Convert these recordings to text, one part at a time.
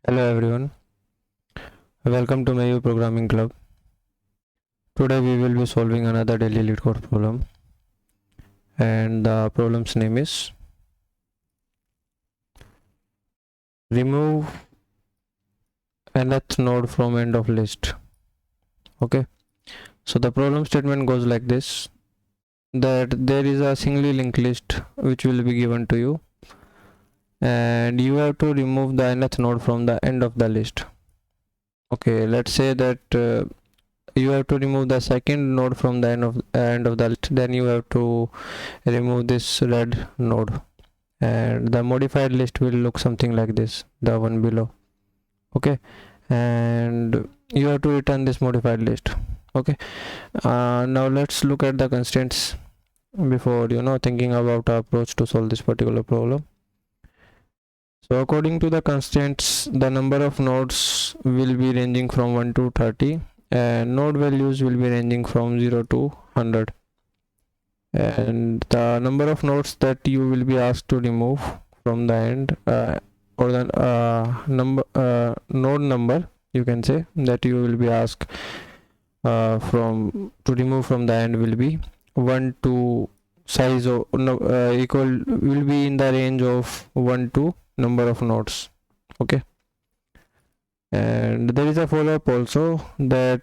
Hello everyone, welcome to my programming club. Today we will be solving another daily Leetcode problem, and the problem's name is remove nth node from end of list. Okay, so the problem statement goes like this: that there is a singly linked list which will be given to you, and you have to remove the nth node from the end of the list. Okay, let's say that you have to remove the second node from the end of the list. Then you have to remove this red node, and the modified list will look something like this, the one below. Okay, and you have to return this modified list. Okay, now let's look at the constraints before thinking about our approach to solve this particular problem. So according to the constraints, the number of nodes will be ranging from 1 to 30, and node values will be ranging from 0 to 100, and the number of nodes that you will be asked to remove from the end, or the node number, you can say, that you will be asked to remove from the end will be 1 to size of equal, will be in the range of 1 to number of nodes. Okay, and there is a follow-up also, that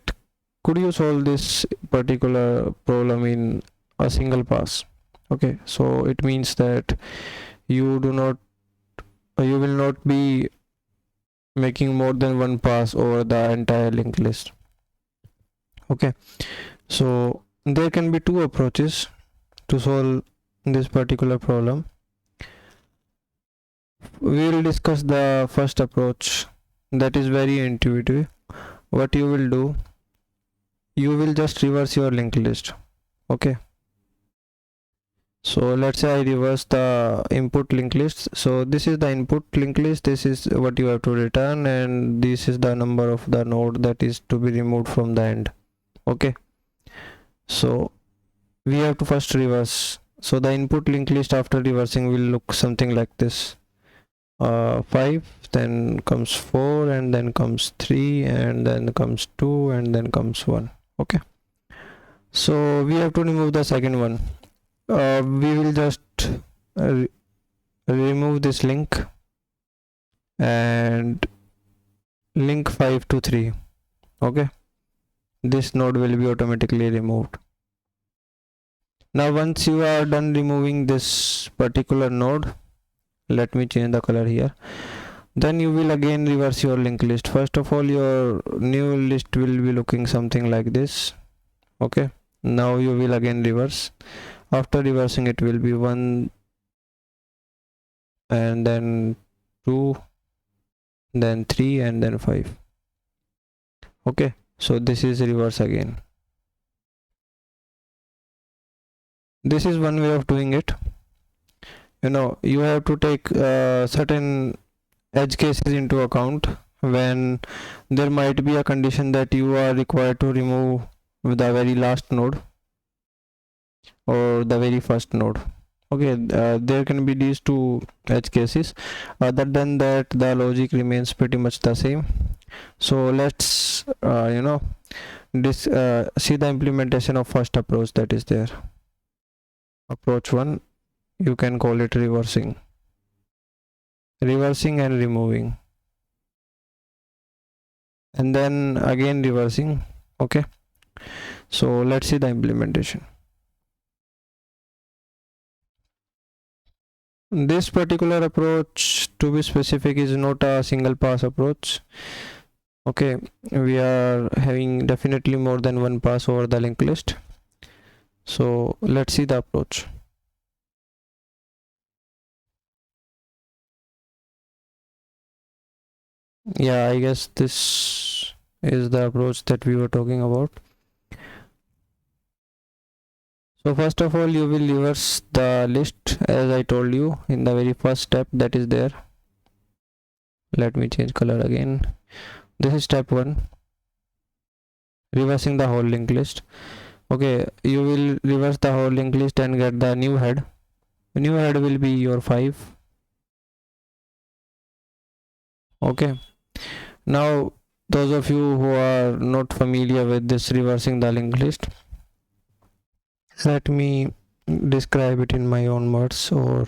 could you solve this particular problem in a single pass. Okay, so it means that you will not be making more than one pass over the entire linked list. Okay, so there can be two approaches to solve this particular problem. We will discuss the first approach, that is very intuitive. What you will do, you will just reverse your linked list. Okay, so let's say I reverse the input linked list. So this is the input linked list, this is what you have to return, and this is the number of the node that is to be removed from the end. Okay, so we have to first reverse. So the input linked list after reversing will look something like this: 5, then comes 4, and then comes 3, and then comes 2, and then comes 1. Okay, so we have to remove the second one. We will just remove this link and link 5 to 3. Okay, this node will be automatically removed. Now once you are done removing this particular node, let me change the color here, then you will again reverse your linked list. First of all, your new list will be looking something like this. Okay, now you will again reverse. After reversing, it will be 1, and then 2, then 3, and then 5. Okay, so this is reverse again. This is one way of doing it. You have to take certain edge cases into account when there might be a condition that you are required to remove the very last node or the very first node. Okay, there can be these two edge cases. Other than that, the logic remains pretty much the same. So let's see the implementation of first approach that is there. Approach 1, you can call it reversing and removing, and then again reversing. Okay, so let's see the implementation. This particular approach, to be specific, is not a single pass approach. Okay, we are having definitely more than one pass over the linked list. So let's see the approach. Yeah, I guess this is the approach that we were talking about. So first of all, you will reverse the list as I told you in the very first step that is there. Let me change color again. This is step 1, reversing the whole linked list. Okay, you will reverse the whole linked list and get the new head. The new head will be your 5. Okay, Now those of you who are not familiar with this reversing the linked list, let me describe it in my own words, or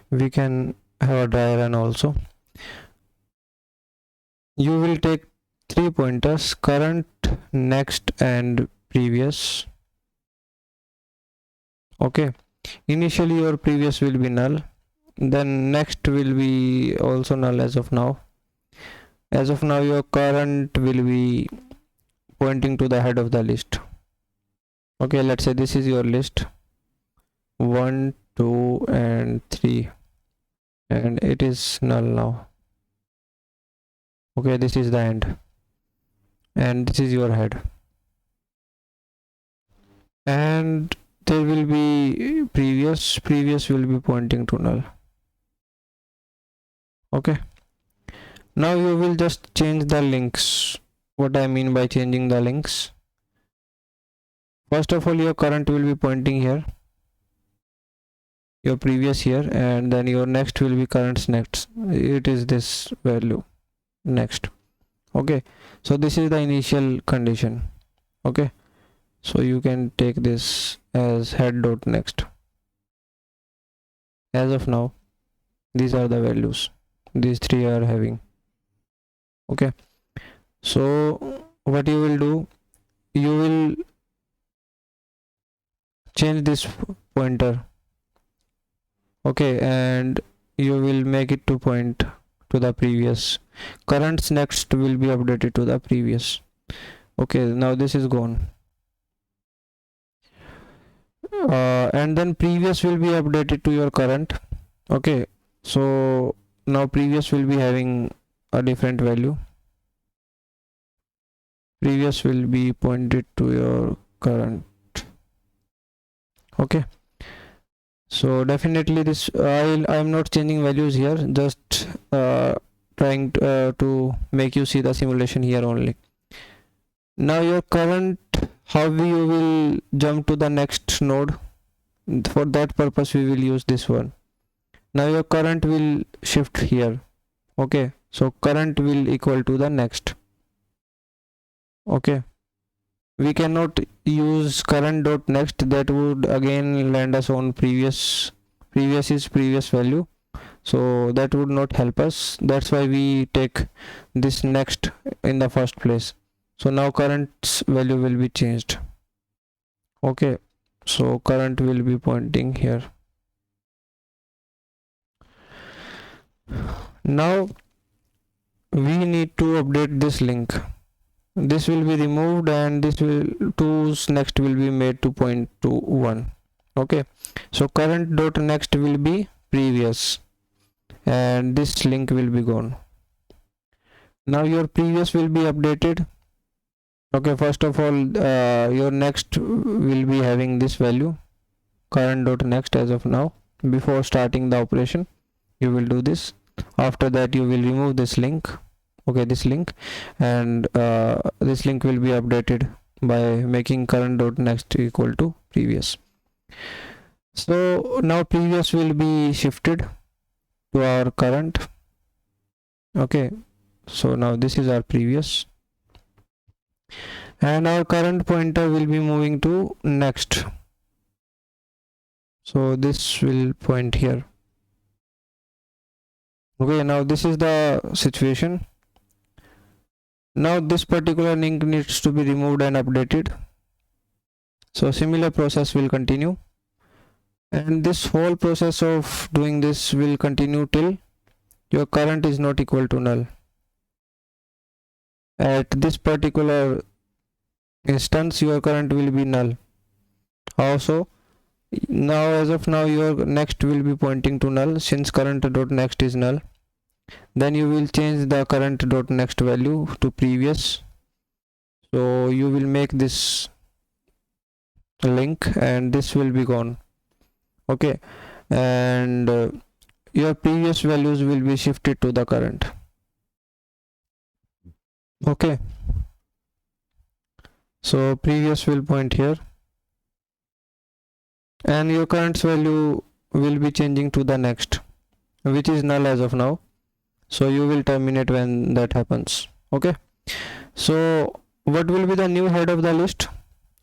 we can have a dry run also. You will take 3 pointers: current, next and previous. Okay, initially your previous will be null, then next will be also null as of now. As of now your current will be pointing to the head of the list. Okay, let's say this is your list 1, 2 and 3, and it is null now. Okay, this is the end, and this is your head, and there will be previous will be pointing to null. Okay, now you will just change the links. What I mean by changing the links, first of all your current will be pointing here, your previous here, and then your next will be current's next. It is this value next. Okay, so this is the initial condition. Okay, so you can take this as head dot next. As of now these are the values these three are having. Okay, so what you will do, you will change this pointer. Okay, and you will make it to point to the previous. Current's next will be updated to the previous. Okay, now this is gone, and then previous will be updated to your current. Okay, so now previous will be having a different value. Previous will be pointed to your current. Okay, so definitely this I'm not changing values here, just trying to make you see the simulation here only. Now your current, how you will jump to the next node, for that purpose we will use this one. Now your current will shift here. Okay, so current will equal to the next. Okay, we cannot use current dot next, that would again land us on previous is previous value, so that would not help us. That's why we take this next in the first place. So now current's value will be changed. Okay, so current will be pointing here. Now we need to update this link. This will be removed and this will 2's next will be made to point to 1. Okay, so current dot next will be previous and this link will be gone. Now your previous will be updated. Okay, first of all your next will be having this value current dot next as of now. Before starting the operation you will do this. After that you will remove this link. Okay, this link, and this link will be updated by making current dot next equal to previous. So now previous will be shifted to our current. Okay, so now this is our previous, and our current pointer will be moving to next. So this will point here. Okay, now this is the situation. Now this particular link needs to be removed and updated. So similar process will continue, and this whole process of doing this will continue till your current is not equal to null. At this particular instance your current will be null. Also now as of now your next will be pointing to null, since current dot next is null. Then you will change the current dot next value to previous. So you will make this link and this will be gone. Okay, and your previous values will be shifted to the current. Okay, so previous will point here and your current's value will be changing to the next, which is null as of now. So you will terminate when that happens. Okay, so what will be the new head of the list?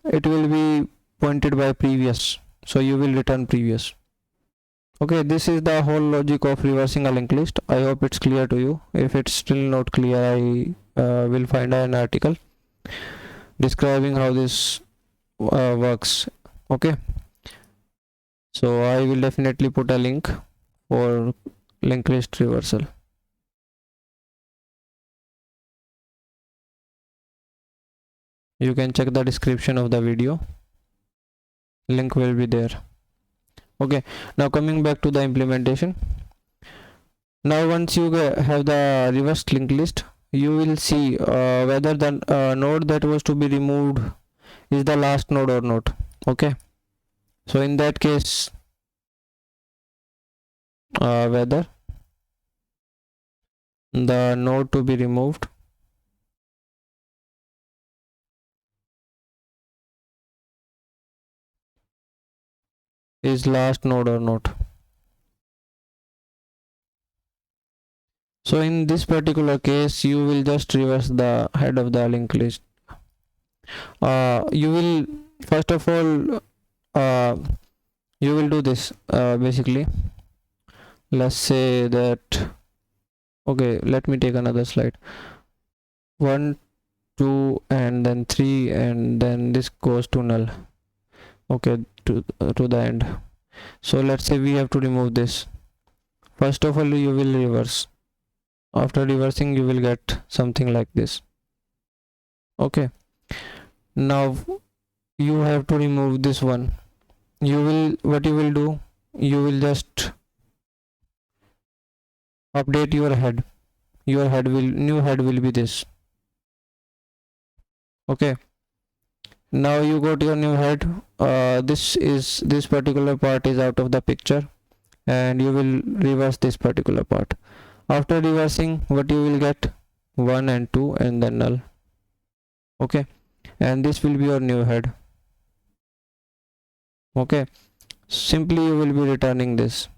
It will be pointed by previous, so you will return previous. Okay, this is the whole logic of reversing a linked list. I hope it's clear to you. If it's still not clear, I will find an article describing how this works. Okay, so I will definitely put a link for linked list reversal. You can check the description of the video, link will be there. Okay, now coming back to the implementation. Now once you have the reversed linked list, you will see whether the node that was to be removed is the last node or not. Okay, so in that case, whether the node to be removed is last node or not. So in this particular case, you will just reverse the head of the linked list. You will first of all you will do this basically. Let's say that, okay, let me take another slide. 1 2 and then 3 and then this goes to null. Okay, to the end. So let's say we have to remove this. First of all, you will reverse. After reversing, you will get something like this. Okay, now you have to remove this one. What you will do, you will just update your head. Your new head will be this. Okay, now you got your new head. This particular part is out of the picture, and you will reverse this particular part. After reversing, what you will get, 1 and 2 and then null. Okay, and this will be your new head. Okay, simply you will be returning this.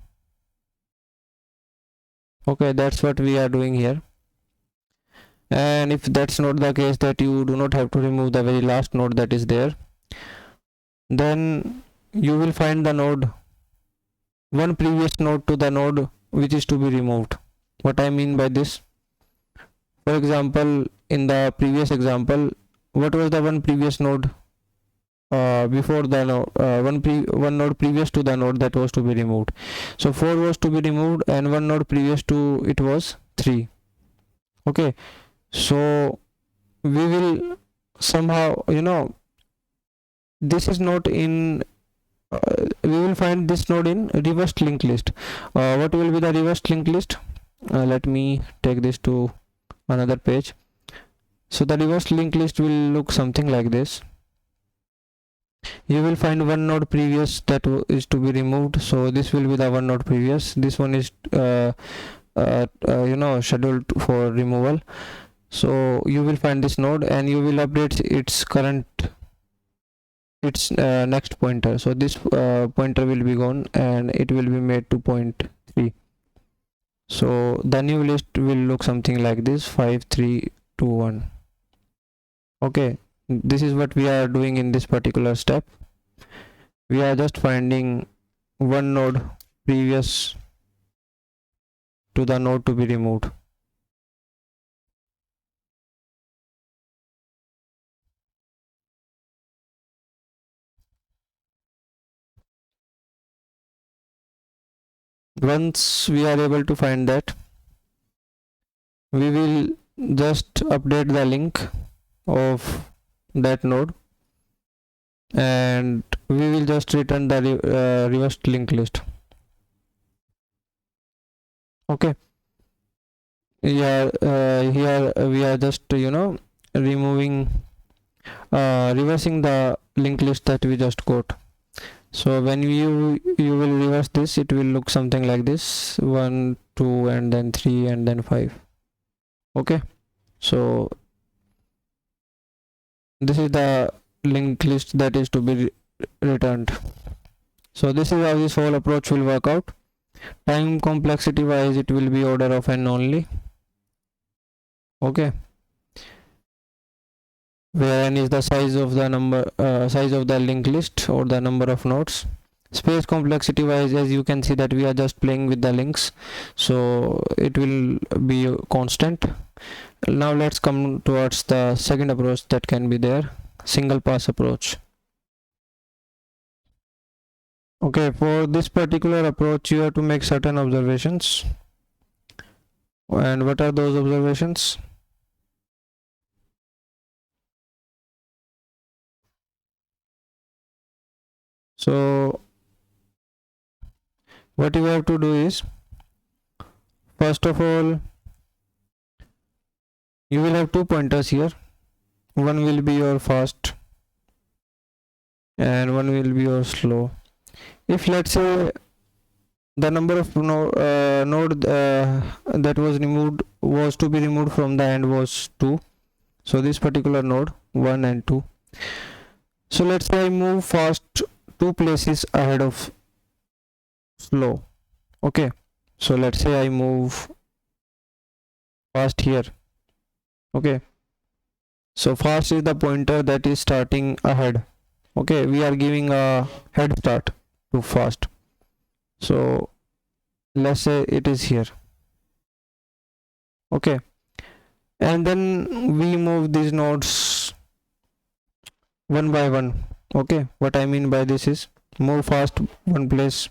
Okay, that's what we are doing here. And if that's not the case, that you do not have to remove the very last node that is there, then you will find the node, one previous node to the node which is to be removed. What I mean by this, for example, in the previous example, what was the one previous node before the one node previous to the node that was to be removed? So 4 was to be removed and one node previous to it was 3. Okay, so we will somehow, this is not in we will find this node in reversed linked list. What will be the reversed linked list? Let me take this to another page. So the reversed linked list will look something like this. You will find one node previous that is to be removed, so this will be the one node previous. This one is scheduled for removal, so you will find this node and you will update its next pointer. So this pointer will be gone and it will be made to point 3. So the new list will look something like this: 5 3 2 1. Okay, this is what we are doing in this particular step. We are just finding one node previous to the node to be removed. Once we are able to find that, we will just update the link of that node and we will just return the reversed linked list. Okay, here we are just removing reversing the linked list that we just got. So when you will reverse this, it will look something like this: 1 2 and then 3 and then 5. Okay, so this is the linked list that is to be returned. So this is how this whole approach will work out. Time complexity wise, it will be order of n only. Okay, where n is the size of the size of the linked list or the number of nodes. Space complexity wise, as you can see that we are just playing with the links, so it will be constant. Now let's come towards the second approach that can be there, single pass approach. Okay, for this particular approach you have to make certain observations. And what are those observations? So what you have to do is, first of all, you will have two pointers here. One will be your fast and one will be your slow. If let's say the number of node that was removed was to be removed from the end was 2, so this particular node 1 and 2. So let's say I move fast 2 places ahead of slow. Okay, so let's say I move fast here. Okay, so fast is the pointer that is starting ahead. Okay, we are giving a head start to fast, so let's say it is here. Okay, and then we move these nodes one by one. Okay, what I mean by this is, move fast one place,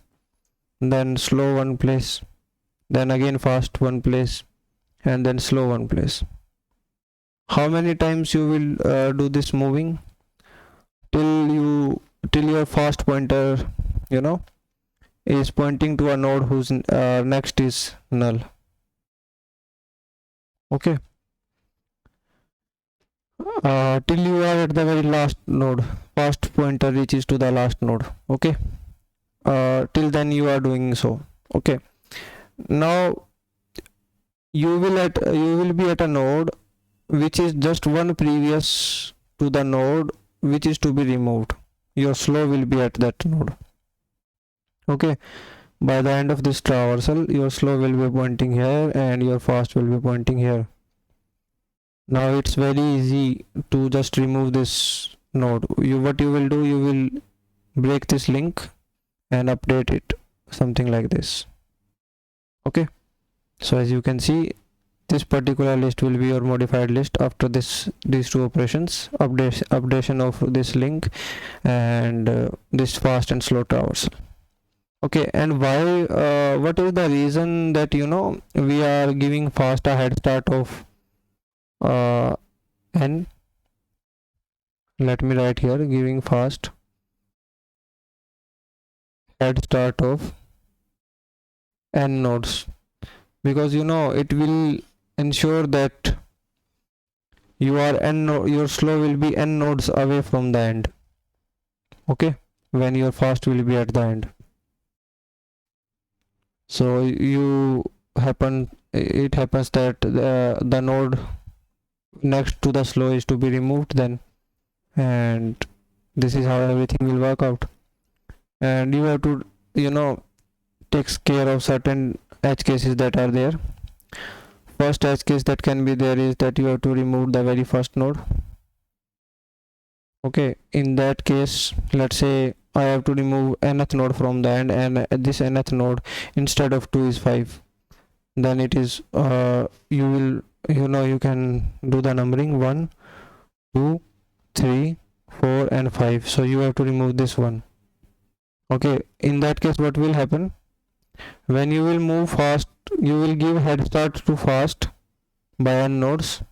then slow one place, then again fast one place, and then slow one place. How many times you will do this moving till your fast pointer is pointing to a node whose next is null. Okay, till you are at the very last node, fast pointer reaches to the last node. Okay, till then you are doing so. Okay, now you will be at a node which is just one previous to the node which is to be removed. Your slow will be at that node. Okay, by the end of this traversal your slow will be pointing here and your fast will be pointing here. Now it's very easy to just remove this node. What you will do, you will break this link and update it something like this. Okay, so as you can see, this particular list will be your modified list after these two operations, updation of this link and this fast and slow traversal. Okay, and why what is the reason that we are giving fast a head start of n? Let me write here, giving fast head start of n nodes, because it will ensure that your slow will be n nodes away from the end. Okay, when your fast will be at the end. So it happens that the node next to the slow is to be removed then, and this is how everything will work out. And you have to takes care of certain edge cases that are there. First edge case that can be there is that you have to remove the very first node. Okay, in that case, let's say I have to remove nth node from the end, and this nth node instead of 2 is 5. Then it is you can do the numbering 1, 2, 3, 4 and 5. So you have to remove this one. Okay, in that case what will happen, when you will move fast, you will give head start to fast by n nodes,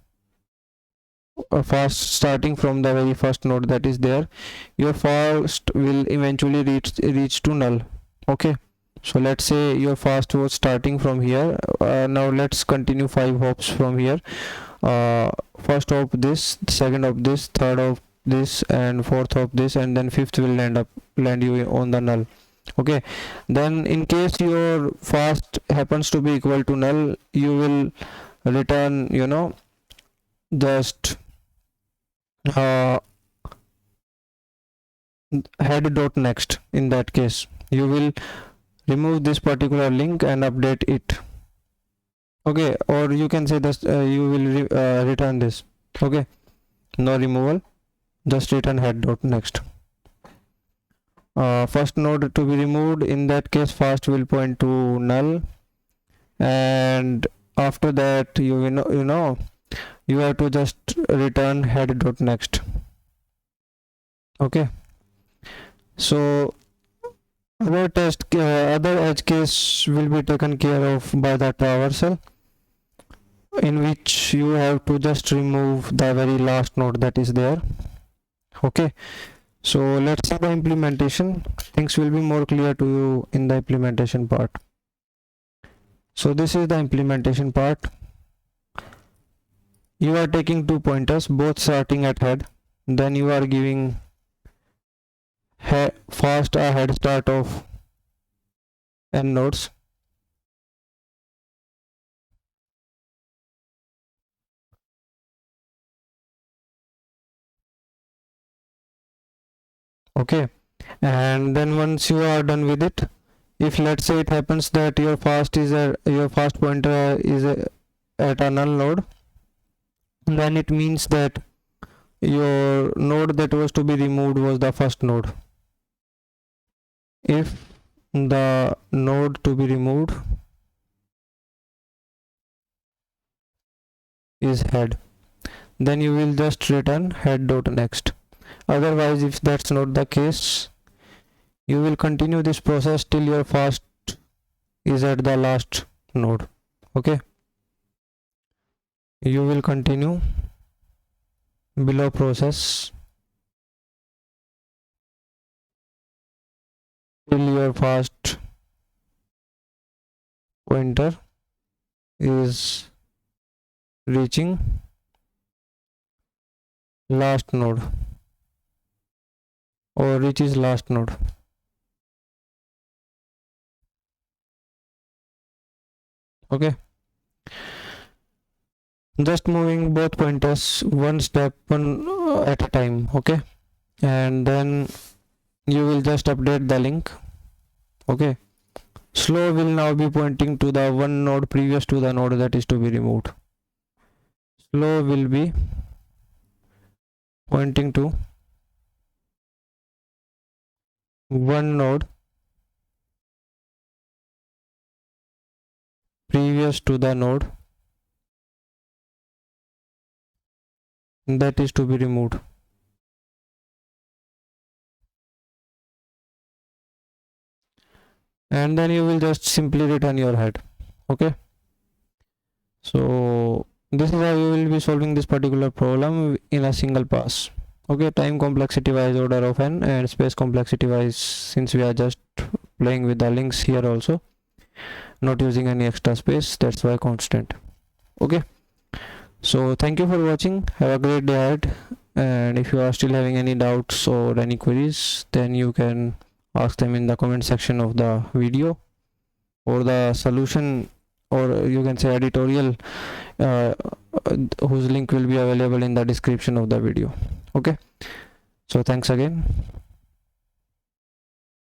fast starting from the very first node that is there. Your fast will eventually reach to null. Okay, so let's say your fast was starting from here. Now let's continue 5 hops from here. First hop this, second hop this, third hop this, and fourth hop this, and then fifth will land you on the null. Okay, then in case your fast happens to be equal to null, you will return just head dot next. In that case you will remove this particular link and update it. Okay, or you can say this you will return this. Okay, no removal, just return head dot next. First node to be removed, in that case fast will point to null, and after that you have to just return head dot next. Okay, so other edge case will be taken care of by the traversal, in which you have to just remove the very last node that is there. Okay, so let's see the implementation. Things will be more clear to you in the implementation part. So this is the implementation part. You are taking two pointers, both starting at head, then you are giving fast a head start of n nodes. Okay, and then once you are done with it, if let's say it happens that your fast pointer is at a null node, then it means that your node that was to be removed was the first node. If the node to be removed is head, then you will just return head dot next. Otherwise, if that's not the case, you will continue this process till your fast is at the last node. Okay, you will continue below process till your fast pointer is reaching last node or reaches last node. Okay, just moving both pointers one at a time. Okay, and then you will just update the link. Okay, slow will now be pointing to the one node previous to the node that is to be removed. Slow will be pointing to one node previous to the node that is to be removed. And then you will just simply return your head. Okay, so this is how you will be solving this particular problem in a single pass. Okay, time complexity wise order of n, and space complexity wise, since we are just playing with the links here also, not using any extra space, that's why constant. Okay, so thank you for watching, have a great day ahead, and if you are still having any doubts or any queries, then you can ask them in the comment section of the video, or the solution, or you can say editorial, whose link will be available in the description of the video. Okay, so thanks again.